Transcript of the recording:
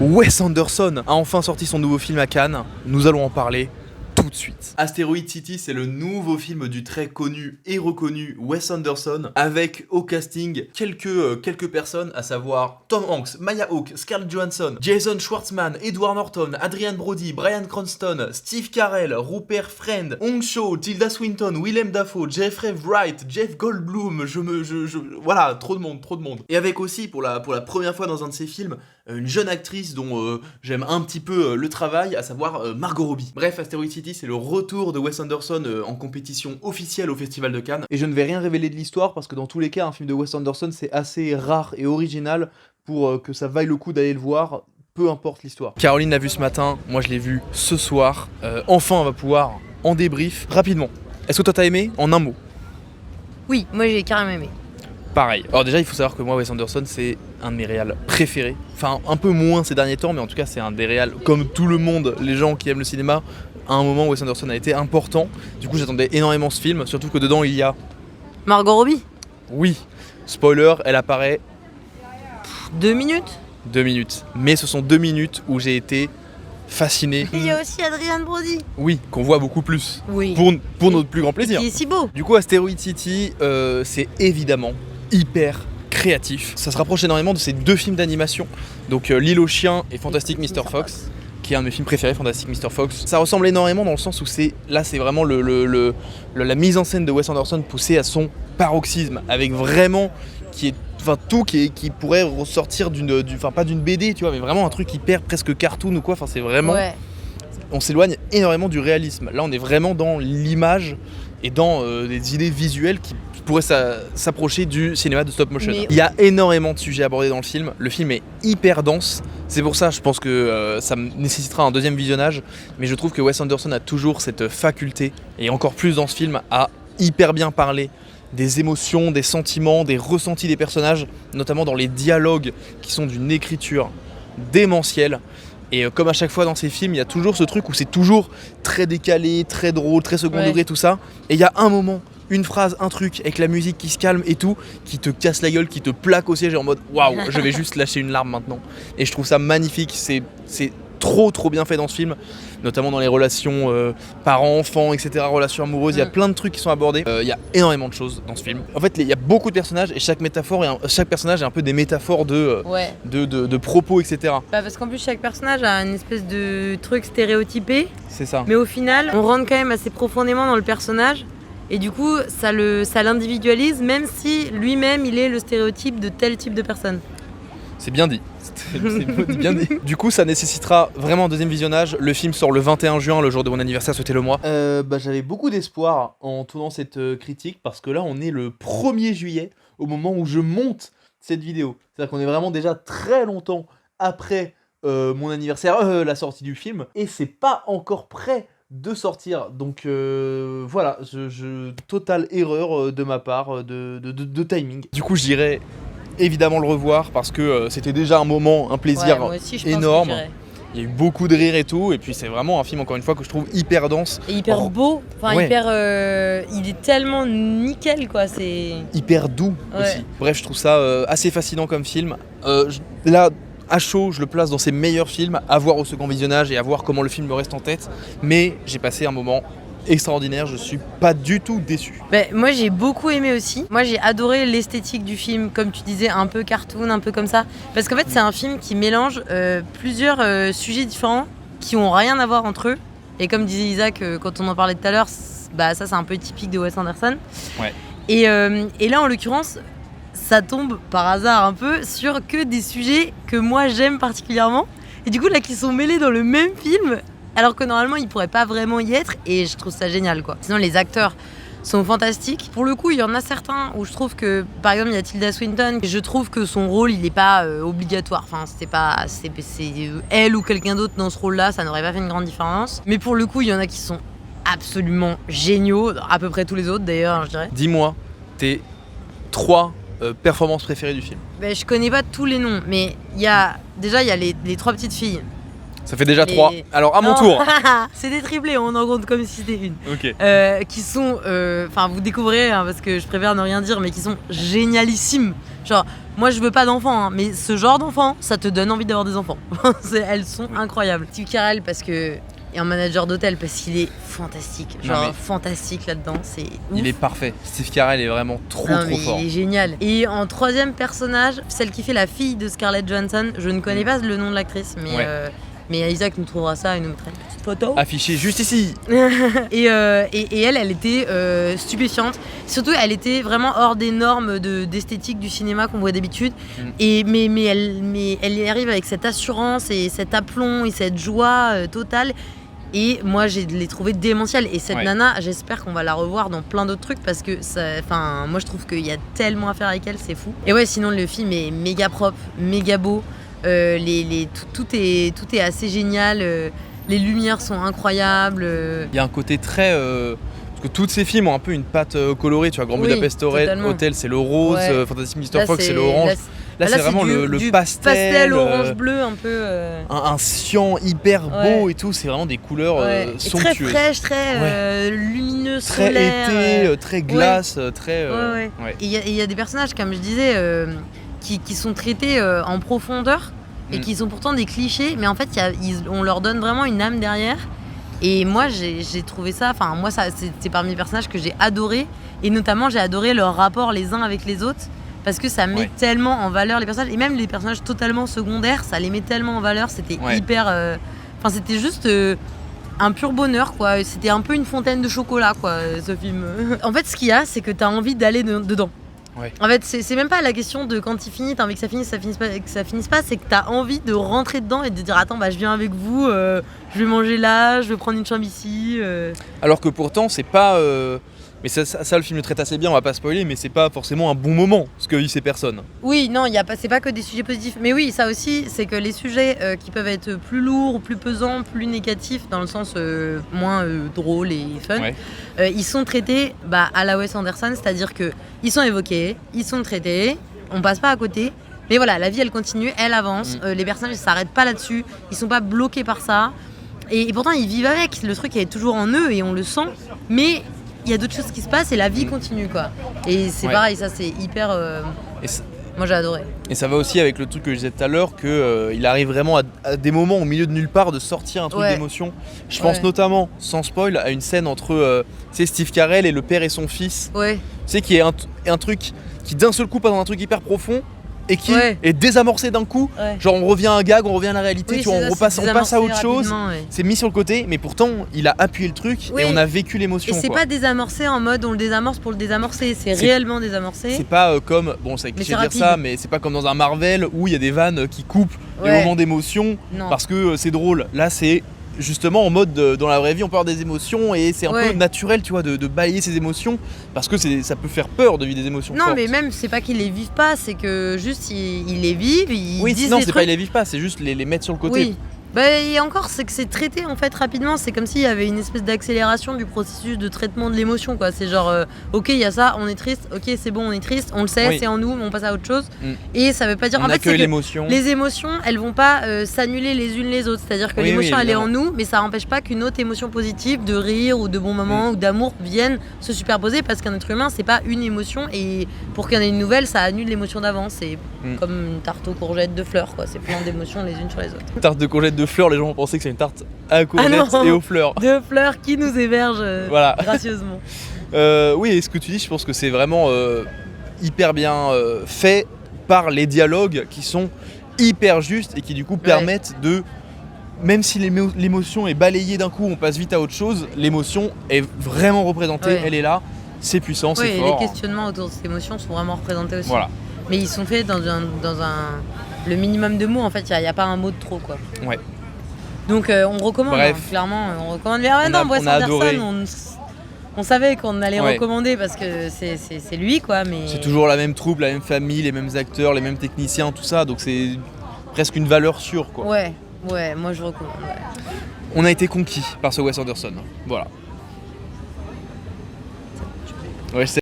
Wes Anderson a enfin sorti son nouveau film à Cannes, nous allons en parler tout de suite. Asteroid City, c'est le nouveau film du très connu et reconnu Wes Anderson, avec au casting quelques personnes, à savoir Tom Hanks, Maya Hawke, Scarlett Johansson, Jason Schwartzman, Edward Norton, Adrian Brody, Bryan Cranston, Steve Carell, Rupert Friend, Hong Chau, Tilda Swinton, Willem Dafoe, Jeffrey Wright, Jeff Goldblum, voilà, trop de monde. Et avec aussi, pour la première fois dans un de ses films, une jeune actrice dont j'aime un petit peu le travail, à savoir Margot Robbie. Bref, Asteroid City, c'est le retour de Wes Anderson en compétition officielle au Festival de Cannes. Et je ne vais rien révéler de l'histoire parce que dans tous les cas, un film de Wes Anderson, c'est assez rare et original pour que ça vaille le coup d'aller le voir, peu importe l'histoire. Caroline l'a vu ce matin, moi je l'ai vu ce soir. Enfin, on va pouvoir en débrief rapidement. Est-ce que toi t'as aimé en un mot? Oui, moi j'ai carrément aimé. Pareil. Alors déjà, il faut savoir que moi, Wes Anderson, c'est un de mes réals préférés. Enfin, un peu moins ces derniers temps, mais en tout cas, c'est un des réals, comme tout le monde, les gens qui aiment le cinéma, à un moment, Wes Anderson a été important. Du coup, j'attendais énormément ce film, surtout que dedans, il y a... Margot Robbie. Oui, spoiler, elle apparaît... 2 minutes. 2 minutes. Mais ce sont 2 minutes où j'ai été fasciné. Il y a aussi Adrian Brody. Oui, qu'on voit beaucoup plus. Oui. Pour notre plus grand plaisir. Il est si beau. Du coup, Asteroid City, c'est évidemment hyper créatif. Ça se rapproche énormément de ces deux films d'animation, donc L'île aux chiens et Fantastic Mr. Fox, qui est un de mes films préférés, Fantastic Mr. Fox. Ça ressemble énormément dans le sens où c'est vraiment la mise en scène de Wes Anderson poussée à son paroxysme, avec vraiment tout qui pourrait ressortir pas d'une BD, tu vois, mais vraiment un truc hyper presque cartoon ou quoi. Enfin, c'est vraiment, ouais. On s'éloigne énormément du réalisme. Là, on est vraiment dans l'image et dans des idées visuelles qui pourrait s'approcher du cinéma de stop motion. Il y a énormément de sujets abordés dans le film. Le film est hyper dense. C'est pour ça, je pense que ça nécessitera un deuxième visionnage. Mais je trouve que Wes Anderson a toujours cette faculté, et encore plus dans ce film, à hyper bien parler des émotions, des sentiments, des ressentis des personnages, notamment dans les dialogues qui sont d'une écriture démentielle. Et comme à chaque fois dans ces films, il y a toujours ce truc où c'est toujours très décalé, très drôle, très second degré, tout ça. Et il y a un moment, une phrase, un truc, avec la musique qui se calme et tout, qui te casse la gueule, qui te plaque au siège en mode waouh, je vais juste lâcher une larme maintenant. Et je trouve ça magnifique, c'est trop bien fait dans ce film, notamment dans les relations parents-enfants, etc., relations amoureuses. Il y a plein de trucs qui sont abordés. Il y a énormément de choses dans ce film. En fait, il y a beaucoup de personnages et chaque personnage est un peu des métaphores de propos, etc. Parce qu'en plus, chaque personnage a une espèce de truc stéréotypé. C'est ça. Mais au final, on rentre quand même assez profondément dans le personnage. Et du coup, ça l'individualise, même si lui-même, il est le stéréotype de tel type de personne. C'est bien dit. C'est bien dit. Du coup, ça nécessitera vraiment un deuxième visionnage. Le film sort le 21 juin, le jour de mon anniversaire, souhaitez-le moi. J'avais beaucoup d'espoir en tournant cette critique, parce que là, on est le 1er juillet, au moment où je monte cette vidéo. C'est-à-dire qu'on est vraiment déjà très longtemps après mon anniversaire, la sortie du film, et c'est pas encore prêt de sortir, donc voilà, totale erreur de ma part de timing. Du coup, j'irai évidemment le revoir parce que c'était déjà un moment, un plaisir moi aussi, je énorme. pense que il y a eu beaucoup de rire et tout, et puis c'est vraiment un film, encore une fois, que je trouve hyper dense. Et hyper beau, il est tellement nickel, quoi, c'est... Hyper doux aussi. Bref, je trouve ça assez fascinant comme film. Là, à chaud, je le place dans ses meilleurs films, à voir au second visionnage et à voir comment le film me reste en tête. Mais j'ai passé un moment extraordinaire, je suis pas du tout déçu. Moi j'ai beaucoup aimé aussi. Moi j'ai adoré l'esthétique du film, comme tu disais, un peu cartoon, un peu comme ça. Parce qu'en fait c'est un film qui mélange plusieurs sujets différents qui ont rien à voir entre eux. Et comme disait Isaac quand on en parlait tout à l'heure, ça c'est un peu typique de Wes Anderson. Ouais. Et là en l'occurrence, ça tombe par hasard un peu sur que des sujets que moi j'aime particulièrement. Et du coup là qui sont mêlés dans le même film, alors que normalement ils pourraient pas vraiment y être, et je trouve ça génial, quoi. Sinon les acteurs sont fantastiques. Pour le coup, il y en a certains où je trouve que, par exemple, il y a Tilda Swinton, je trouve que son rôle il est pas obligatoire. Enfin, c'est elle ou quelqu'un d'autre dans ce rôle-là, ça n'aurait pas fait une grande différence. Mais pour le coup, il y en a qui sont absolument géniaux, à peu près tous les autres d'ailleurs, je dirais. Dis-moi tes 3 performances préférées du film. Je connais pas tous les noms, mais il y a les 3 petites filles. Ça fait déjà 3. Alors à mon tour. C'est des triplés, on en compte comme si c'était une. Ok. Qui sont, enfin vous découvrez, hein, parce que je préfère ne rien dire, mais qui sont génialissimes. Genre, moi je veux pas d'enfants, hein, mais ce genre d'enfants, ça te donne envie d'avoir des enfants. Elles sont incroyables. Steve Carell parce que et un manager d'hôtel parce qu'il est fantastique, genre fantastique là-dedans, c'est ouf. Il est parfait, Steve Carell est vraiment trop fort. Il est génial. Et en troisième personnage, celle qui fait la fille de Scarlett Johansson, je ne connais pas le nom de l'actrice, mais Isaac nous trouvera ça et nous mettra une petite photo. Affichée juste ici. et elle était stupéfiante. Surtout, elle était vraiment hors des normes d'esthétique du cinéma qu'on voit d'habitude. Mais elle y arrive avec cette assurance et cet aplomb et cette joie totale. Et moi, je l'ai trouvée démentielle. Et cette nana, j'espère qu'on va la revoir dans plein d'autres trucs parce que, moi, je trouve qu'il y a tellement à faire avec elle, c'est fou. Et ouais, sinon, le film est méga propre, méga beau. Tout est assez génial. Les lumières sont incroyables. Il y a un côté très... parce que tous ces films ont un peu une patte colorée. Tu vois, Grand Budapest Hotel, c'est le rose. Fantastic Mr. Fox, c'est l'orange. Là, c'est vraiment le pastel orange-bleu un peu. Un cyan hyper beau et tout, c'est vraiment des couleurs somptueuses. Très fraîches, très lumineuses, très solaires. Été, très glace, très... Et il y a des personnages, comme je disais, qui sont traités en profondeur et qui sont pourtant des clichés, mais en fait, on leur donne vraiment une âme derrière. Et moi, j'ai trouvé ça... Enfin, moi, c'est parmi les personnages que j'ai adoré. Et notamment, j'ai adoré leur rapport les uns avec les autres. Parce que ça met tellement en valeur les personnages, et même les personnages totalement secondaires, ça les met tellement en valeur, c'était hyper... Enfin, c'était juste un pur bonheur, quoi. C'était un peu une fontaine de chocolat, quoi, ce film. En fait, ce qu'il y a, c'est que t'as envie d'aller dedans. En fait, c'est même pas la question de quand il finit, t'as envie que ça finisse pas, c'est que t'as envie de rentrer dedans et de dire attends, je viens avec vous, je vais manger là, je vais prendre une chambre ici. Alors que pourtant, c'est pas... Mais ça, le film le traite assez bien, on va pas spoiler, mais c'est pas forcément un bon moment, ce que vivent ces personnes. Oui, non, c'est pas que des sujets positifs. Mais oui, ça aussi, c'est que les sujets qui peuvent être plus lourds, plus pesants, plus négatifs, dans le sens moins drôle et fun, ils sont traités à la Wes Anderson, c'est-à-dire qu'ils sont évoqués, ils sont traités, on passe pas à côté. Mais voilà, la vie, elle continue, elle avance, les personnages ne s'arrêtent pas là-dessus, ils sont pas bloqués par ça. Et pourtant, ils vivent avec, le truc est toujours en eux et on le sent, mais... Il y a d'autres choses qui se passent et la vie continue, quoi. Et c'est pareil, ça c'est hyper... Moi j'ai adoré. Et ça va aussi avec le truc que je disais tout à l'heure, qu'il arrive vraiment à des moments au milieu de nulle part de sortir un truc d'émotion. Je pense notamment, sans spoil, à une scène entre Steve Carell et le père et son fils. Tu sais, qui est un truc qui d'un seul coup passe dans un truc hyper profond et qui est désamorcé d'un coup. Genre on revient à un gag, on revient à la réalité, tu vois, on passe à autre chose. C'est mis sur le côté, mais pourtant il a appuyé le truc et on a vécu l'émotion. Et c'est pas désamorcé en mode on le désamorce pour le désamorcer, c'est réellement désamorcé. C'est pas comme, bon c'est cliché de dire ça, mais c'est pas comme dans un Marvel où il y a des vannes qui coupent les moments d'émotion parce que c'est drôle. Là c'est justement en mode dans la vraie vie on peut avoir des émotions et c'est un peu naturel, tu vois, de balayer ses émotions parce que ça peut faire peur de vivre des émotions fortes. Mais même c'est pas qu'ils les vivent pas, c'est que juste ils les vivent, ils disent non, des c'est trucs. pas ils les vivent pas, c'est juste les mettre sur le côté. Et encore, c'est que c'est traité en fait rapidement. C'est comme s'il y avait une espèce d'accélération du processus de traitement de l'émotion, quoi. C'est genre, ok, il y a ça, on est triste, ok, c'est bon, on est triste, on le sait, c'est en nous, on passe à autre chose. Et ça veut pas dire. On en fait, c'est que l'émotion. les émotions, elles vont pas s'annuler les unes les autres. C'est-à-dire que l'émotion, elle est en nous, mais ça n'empêche pas qu'une autre émotion positive, de rire ou de bon moment ou d'amour, vienne se superposer parce qu'un être humain, c'est pas une émotion. Et pour qu'il y en ait une nouvelle, ça annule l'émotion d'avant. C'est comme une tarte aux courgettes de fleurs, quoi. C'est plein d'émotions les unes sur les autres. Tarte de courgettes de fleurs, les gens vont penser que c'est une tarte à courgettes et aux fleurs. De fleurs qui nous hébergent gracieusement. Oui, et ce que tu dis, je pense que c'est vraiment hyper bien fait par les dialogues qui sont hyper justes et qui du coup permettent de... Même si l'émotion est balayée d'un coup, on passe vite à autre chose, l'émotion est vraiment représentée, elle est là, c'est puissant, c'est fort. Les questionnements autour de cette émotion sont vraiment représentés aussi. Voilà. Mais ils sont faits dans le minimum de mots, en fait, il n'y a pas un mot de trop, quoi. Donc on recommande, clairement, on recommande. Mais Wes Anderson, on savait qu'on allait recommander parce que c'est lui, quoi. Mais c'est toujours la même troupe, la même famille, les mêmes acteurs, les mêmes techniciens, tout ça, donc c'est presque une valeur sûre, quoi. Ouais, moi je recommande. On a été conquis par ce Wes Anderson, voilà.